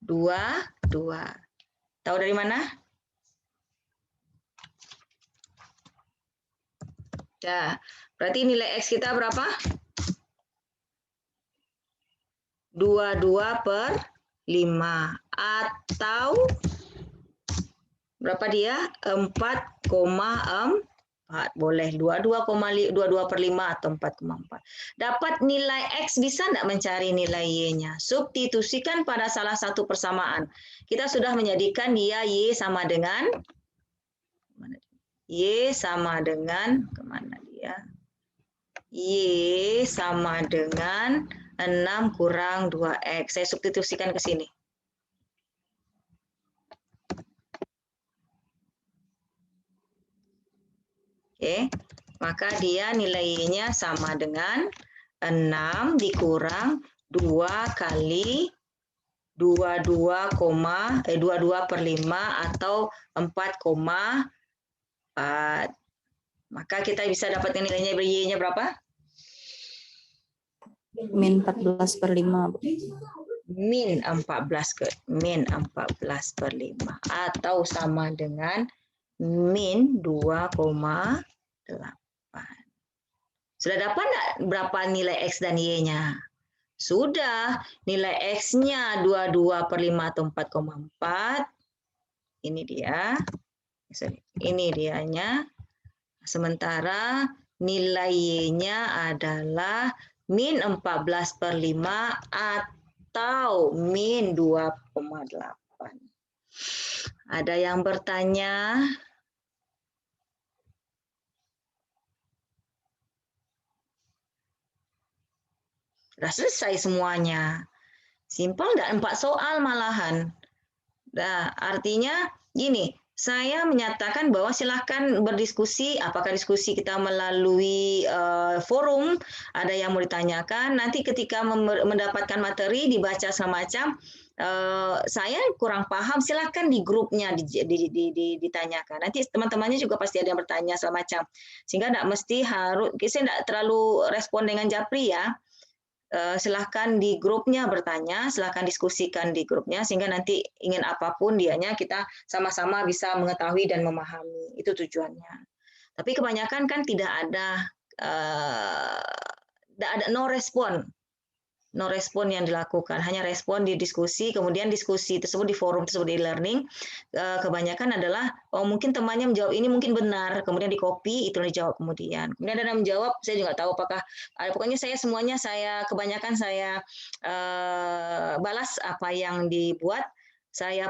2. Tahu dari mana? Nah, berarti nilai X kita berapa? 22/5. Atau berapa dia? 4,4. Boleh 22/5 atau 4,4. Dapat nilai X, bisa enggak mencari nilai Y-nya? Substitusikan pada salah satu persamaan. Kita sudah menjadikan dia Y sama dengan, Y sama dengan, kemana dia? Y sama dengan 6 kurang 2X. Saya substitusikan ke sini. Oke, maka dia nilai Y-nya sama dengan 6 dikurang 2 kali 22/5 atau 4,4. Maka kita bisa dapatkan nilainya Y-nya berapa? Min 14/5. Min 14/5 atau sama dengan min 2,8. Sudah dapat enggak berapa nilai X dan Y-nya? Sudah, nilai X-nya 22/5 atau 4,4. Ini dia. Ini dianya. Sementara nilai Y-nya adalah min 14/5 atau min 2,8. Ada yang bertanya? Sudah selesai semuanya. Simpel enggak? 4 soal malahan. Nah, artinya gini, saya menyatakan bahwa silahkan berdiskusi, apakah diskusi kita melalui forum, ada yang mau ditanyakan, nanti ketika mendapatkan materi, dibaca semacam, saya kurang paham, silahkan di grupnya ditanyakan. Nanti teman-temannya juga pasti ada yang bertanya semacam, sehingga tidak mesti harus, saya tidak terlalu respon dengan japri ya. Silahkan di grupnya bertanya, silahkan diskusikan di grupnya, sehingga nanti ingin apapun dianya kita sama-sama bisa mengetahui dan memahami. Itu tujuannya. Tapi kebanyakan kan tidak ada no respon. No respon yang dilakukan, hanya respon di diskusi, kemudian diskusi tersebut di forum tersebut di e-learning, kebanyakan adalah, oh mungkin temannya menjawab ini mungkin benar, kemudian di copy, itu dijawab kemudian ada yang menjawab, saya juga tahu apakah, pokoknya saya semuanya, kebanyakan saya balas apa yang dibuat, saya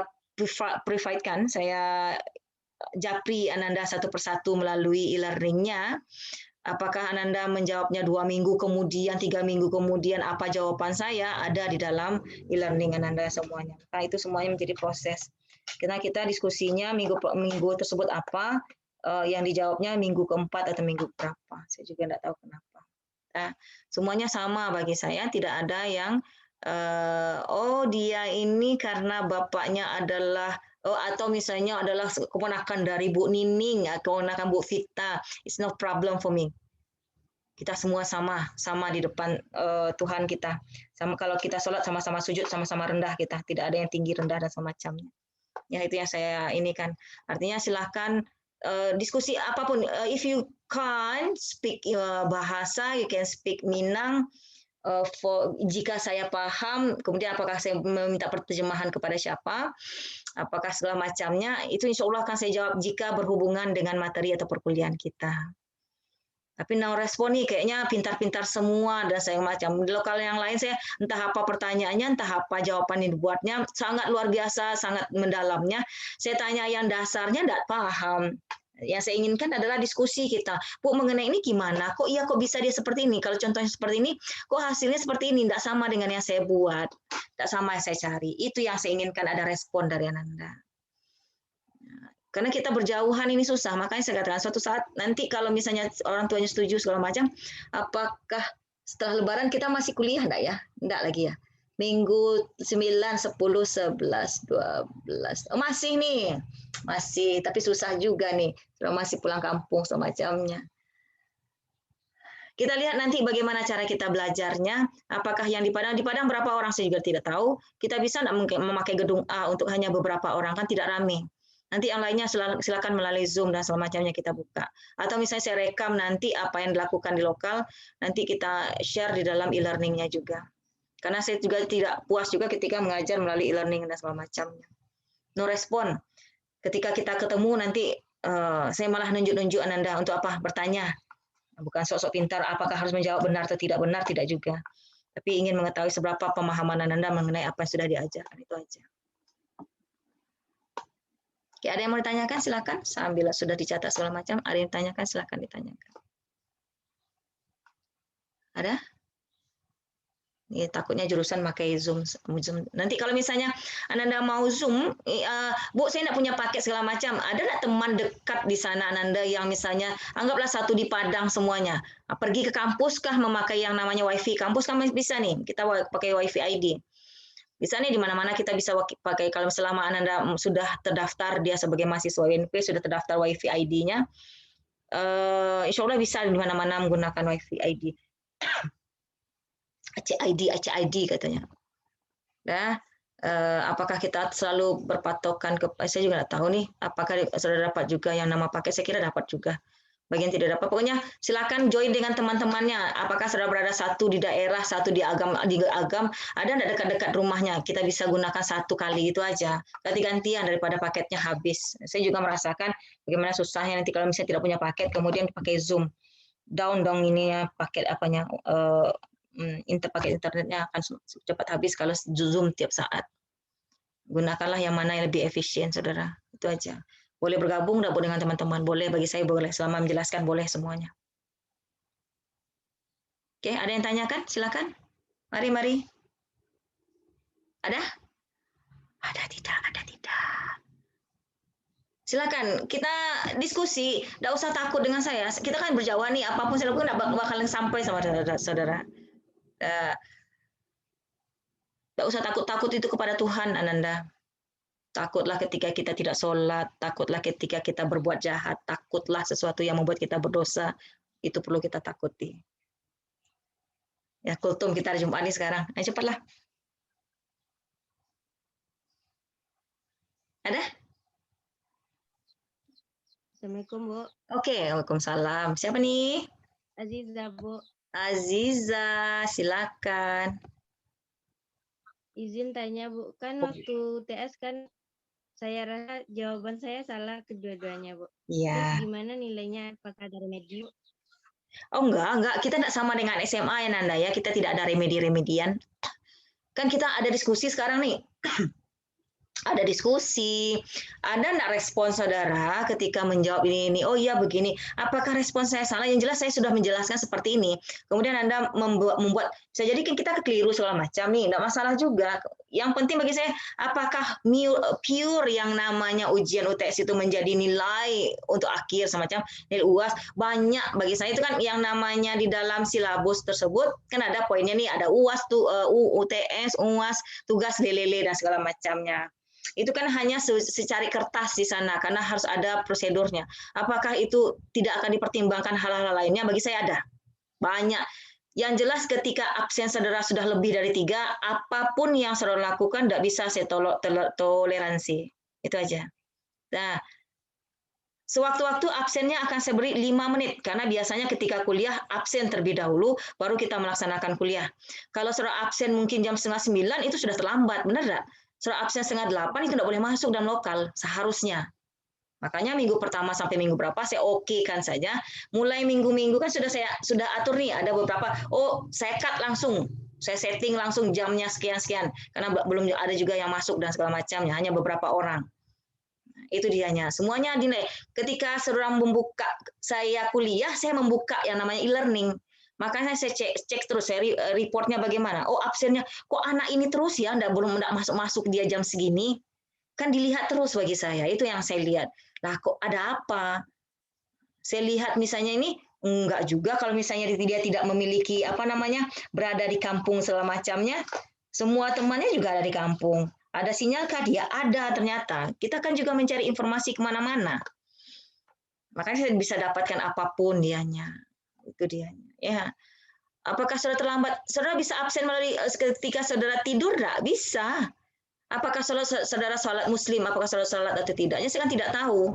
private-kan, saya japri Ananda satu persatu melalui e-learningnya. Apakah Ananda menjawabnya 2 minggu kemudian, 3 minggu kemudian, apa jawaban saya ada di dalam e-learning Ananda semuanya. Nah, itu semuanya menjadi proses. Karena kita diskusinya minggu tersebut apa, yang dijawabnya minggu keempat atau minggu berapa. Saya juga tidak tahu kenapa. Nah, semuanya sama bagi saya, tidak ada yang, oh dia ini karena bapaknya adalah, atau misalnya adalah keponakan dari Bu Nining, keponakan Bu Vita, it's no problem for me. Kita semua sama di depan Tuhan kita. Sama kalau kita sholat sama-sama sujud, sama-sama rendah kita. Tidak ada yang tinggi rendah dan semacamnya. Ya itu yang saya ini kan. Artinya silahkan diskusi apapun. If you can't speak bahasa, you can speak Minang. Jika saya paham, kemudian apakah saya meminta perterjemahan kepada siapa, apakah segala macamnya, itu insya Allah akan saya jawab jika berhubungan dengan materi atau perkuliahan kita. Tapi no respon nih, kayaknya pintar-pintar semua dan saya macam. Di lokal yang lain saya entah apa pertanyaannya, entah apa jawaban yang dibuatnya, sangat luar biasa, sangat mendalamnya. Saya tanya yang dasarnya tidak paham. Yang saya inginkan adalah diskusi kita. Bu, mengenai ini gimana? Kok bisa dia seperti ini? Kalau contohnya seperti ini, kok hasilnya seperti ini? Tidak sama dengan yang saya buat. Tidak sama yang saya cari. Itu yang saya inginkan, ada respon dari Ananda. Karena kita berjauhan ini susah. Makanya saya katakan suatu saat nanti kalau misalnya orang tuanya setuju segala macam, apakah setelah Lebaran kita masih kuliah enggak ya? Enggak lagi ya. Minggu 9, 10, 11, 12. Oh, masih nih. Masih, tapi susah juga nih. Masih pulang kampung semacamnya. Kita lihat nanti bagaimana cara kita belajarnya. Apakah yang di Padang berapa orang saya juga tidak tahu. Kita bisa enggak memakai gedung A untuk hanya beberapa orang, kan tidak ramai. Nanti yang lainnya silakan melalui Zoom dan semacamnya kita buka. Atau misalnya saya rekam nanti apa yang dilakukan di lokal, nanti kita share di dalam e-learningnya juga. Karena saya juga tidak puas juga ketika mengajar melalui e-learning dan segala macamnya. No respon. Ketika kita ketemu nanti saya malah nunjuk-nunjuk Ananda untuk apa? Bertanya. Bukan sok-sok pintar apakah harus menjawab benar atau tidak benar, tidak juga. Tapi ingin mengetahui seberapa pemahaman Ananda mengenai apa yang sudah diajarkan, itu aja. Oke, ada yang mau ditanyakan? Silakan. Sambil sudah dicatat segala macam, ada yang ditanyakan, silakan ditanyakan. Ada? Ini takutnya jurusan pakai Zoom. Nanti kalau misalnya Ananda mau Zoom, Bu, saya tidak punya paket segala macam. Ada nggak teman dekat di sana Ananda yang misalnya, anggaplah satu di Padang semuanya. Pergi ke kampus kah memakai yang namanya WiFi? Kampus kan bisa nih, kita pakai WiFi ID. Bisa nih di mana-mana kita bisa pakai, kalau selama Ananda sudah terdaftar, dia sebagai mahasiswa UNP, sudah terdaftar WiFi ID-nya, insya Allah bisa di mana-mana menggunakan WiFi ID. ACID katanya. Nah, apakah kita selalu berpatokan ke, saya juga nggak tahu nih, apakah sudah dapat juga yang nama pakai, saya kira dapat juga. Bagian tidak dapat, pokoknya silakan join dengan teman-temannya. Apakah sudah berada satu di daerah, satu di Agam, ada nggak dekat-dekat rumahnya, kita bisa gunakan satu kali, itu aja. Ganti-gantian daripada paketnya habis. Saya juga merasakan bagaimana susahnya nanti kalau misalnya tidak punya paket, kemudian pakai Zoom. Down dong ini ya, paket apanya, paket internetnya akan cepat habis kalau Zoom tiap saat. Gunakanlah yang mana yang lebih efisien, saudara. Itu aja. Boleh bergabung dengan teman-teman, boleh, bagi saya boleh, selama menjelaskan boleh semuanya. Oke, ada yang tanyakan? Silakan. Mari. Ada? Ada tidak? Ada tidak? Silakan kita diskusi. Nggak usah takut dengan saya. Kita kan berjauhan nih. Apapun saya lakukan nggak bakalan sampai sama saudara. Nggak usah takut itu kepada Tuhan, Ananda. Takutlah ketika kita tidak sholat, takutlah ketika kita berbuat jahat, takutlah sesuatu yang membuat kita berdosa, itu perlu kita takuti. Ya, kultum kita ada Jumat nih sekarang. Ayo cepatlah. Ada? Assalamualaikum, Bu. Oke, waalaikumsalam. Siapa nih? Aziza, Bu. Aziza, silakan. Izin tanya, Bu. Kan waktu TS kan saya rasa jawaban saya salah kedua-duanya, Bu. Iya. Terus gimana nilainya? Apakah ada remedi? Oh enggak. Kita tidak sama dengan SMA ya, Nanda ya. Kita tidak ada remedi-remedian. Kan kita ada diskusi sekarang nih. Ada diskusi, ada enggak respon saudara ketika menjawab ini? Oh iya begini, apakah respon saya salah? Yang jelas saya sudah menjelaskan seperti ini. Kemudian Anda membuat, bisa jadi kita keliru segala macam nih, enggak masalah juga. Yang penting bagi saya, apakah pure yang namanya ujian UTS itu menjadi nilai untuk akhir semacam nilai UAS? Banyak bagi saya itu kan yang namanya di dalam silabus tersebut, kan ada poinnya nih, ada UAS, UTS, UAS, tugas DLL dan segala macamnya. Itu kan hanya secari kertas di sana karena harus ada prosedurnya. Apakah itu tidak akan dipertimbangkan hal-hal lainnya? Bagi saya ada. Banyak. Yang jelas ketika absen saudara sudah lebih dari 3, apapun yang saudara lakukan tidak bisa saya toleransi. Itu aja. Nah, sewaktu-waktu absennya akan saya beri 5 menit, karena biasanya ketika kuliah absen terlebih dahulu, baru kita melaksanakan kuliah. Kalau saudara absen mungkin jam 8:30, itu sudah terlambat, benar nggak? Saudara absen 7:30 itu tidak boleh masuk dalam lokal, seharusnya. Makanya minggu pertama sampai minggu berapa saya okekan saja. Mulai minggu-minggu kan sudah atur nih, ada beberapa, saya cut langsung. Saya setting langsung jamnya sekian-sekian, karena belum ada juga yang masuk dan segala macamnya, hanya beberapa orang. Itu dianya. Semuanya dinilai. Ketika saudara membuka saya kuliah, saya membuka yang namanya e-learning. Makanya saya cek terus, saya reportnya bagaimana. Oh absennya, kok anak ini terus ya, belum masuk dia jam segini. Kan dilihat terus bagi saya, itu yang saya lihat. Lah kok ada apa? Saya lihat misalnya ini, enggak juga kalau misalnya dia tidak memiliki berada di kampung segala macamnya. Semua temannya juga ada di kampung. Ada sinyalkah dia? Ada ternyata. Kita kan juga mencari informasi kemana-mana. Makanya saya bisa dapatkan apapun dianya. Itu dianya. Ya. Apakah saudara terlambat? Saudara bisa absen melalui ketika saudara tidur? Enggak bisa. Apakah saudara sholat muslim? Apakah saudara sholat atau tidaknya? Saya kan tidak tahu.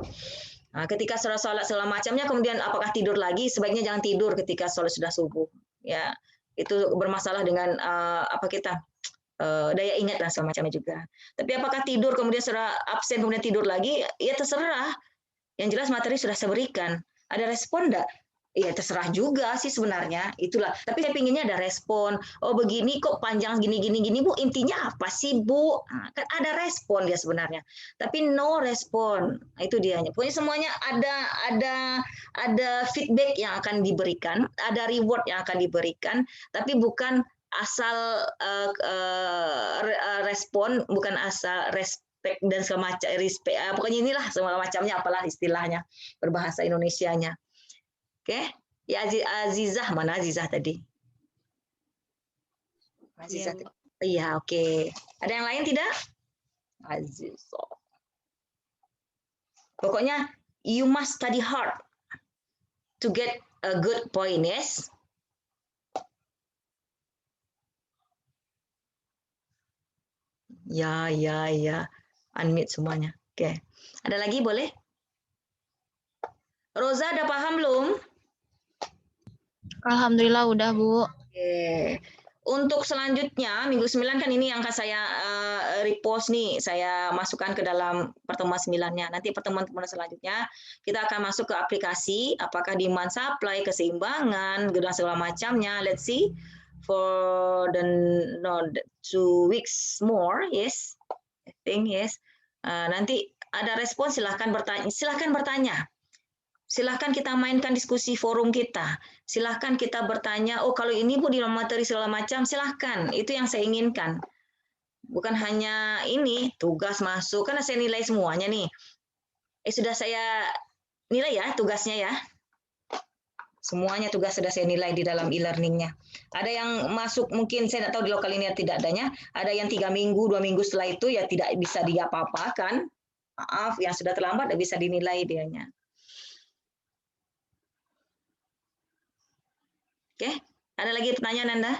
Nah, ketika saudara sholat segala macamnya, kemudian apakah tidur lagi? Sebaiknya jangan tidur ketika sholat sudah subuh. Ya, itu bermasalah dengan daya ingat dan segala macamnya juga. Tapi apakah tidur kemudian saudara absen kemudian tidur lagi? Ya terserah. Yang jelas materi sudah saya berikan. Ada respon enggak? Ya terserah juga sih sebenarnya, itulah. Tapi saya pinginnya ada respon. Oh begini kok panjang gini Bu, intinya apa sih Bu? Nah, kan ada respon dia sebenarnya. Tapi no respon, itu dianya. Pokoknya semuanya ada feedback yang akan diberikan, ada reward yang akan diberikan, tapi bukan asal respon, bukan asal respect dan segala macam respect. Pokoknya inilah segala macamnya, apalah istilahnya berbahasa Indonesianya. Oke, ya Azizah, mana Azizah tadi? Azizah. Iya, oke. Ada yang lain tidak? Azizah. Pokoknya you must study hard to get a good point, yes? Ya. Unmute semuanya. Oke. Ada lagi boleh? Roza, ada paham belum? Alhamdulillah udah, Bu. Oke. Untuk selanjutnya, minggu 9 kan ini yang akan saya repost nih, saya masukkan ke dalam pertemuan 9-nya. Nanti pertemuan selanjutnya, kita akan masuk ke aplikasi, apakah demand supply, keseimbangan, dan segala macamnya. Let's see, for the 2 weeks more, yes, I think, yes. Nanti ada respon, silahkan bertanya. Silahkan kita mainkan diskusi forum kita. Silahkan kita bertanya, oh kalau ini Bu di materi segala macam, silahkan. Itu yang saya inginkan. Bukan hanya ini, tugas masuk, karena saya nilai semuanya nih. Sudah saya nilai ya tugasnya ya. Semuanya tugas sudah saya nilai di dalam e-learningnya. Ada yang masuk mungkin saya tidak tahu di lokal ini tidak adanya. Ada yang 3 minggu, 2 minggu setelah itu ya tidak bisa diapa-apakan. Maaf, yang sudah terlambat tidak bisa dinilai dianya. Oke, ada lagi pertanyaan Anda?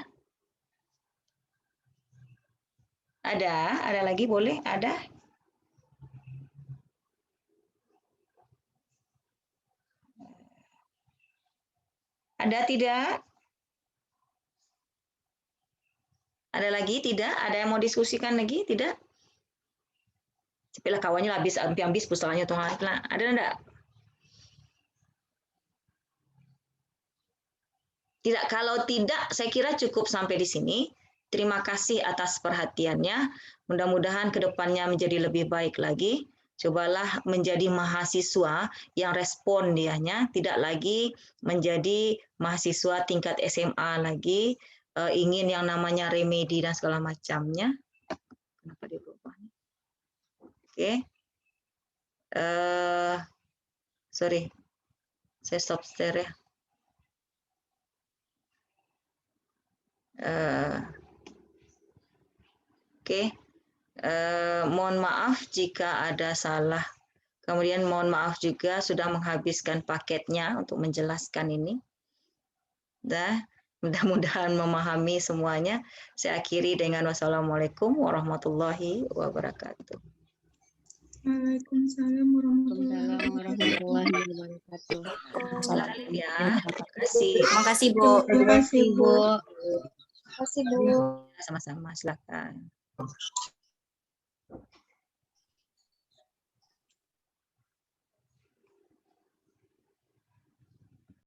Ada lagi boleh? Ada? Ada tidak? Ada lagi tidak? Ada yang mau diskusikan lagi? Tidak? Cepilah kawannya habis pusakanya tuh. Ada enggak? Tidak, kalau tidak saya kira cukup sampai di sini. Terima kasih atas perhatiannya. Mudah-mudahan ke depannya menjadi lebih baik lagi. Cobalah menjadi mahasiswa yang respon dianya, tidak lagi menjadi mahasiswa tingkat SMA lagi, ingin yang namanya remedi dan segala macamnya. Kenapa dia berubah? Oke. Sorry, saya stop share ya. Oke. Mohon maaf jika ada salah. Kemudian mohon maaf juga sudah menghabiskan paketnya untuk menjelaskan ini. Mudah-mudahan memahami semuanya. Saya akhiri dengan wassalamualaikum warahmatullahi wabarakatuh. Waalaikumsalam warahmatullahi wabarakatuh. Selamat ya. Terima kasih. Terima kasih, Bu. Terima kasih, Bu. Terima kasih, Bu. Sama-sama, silakan.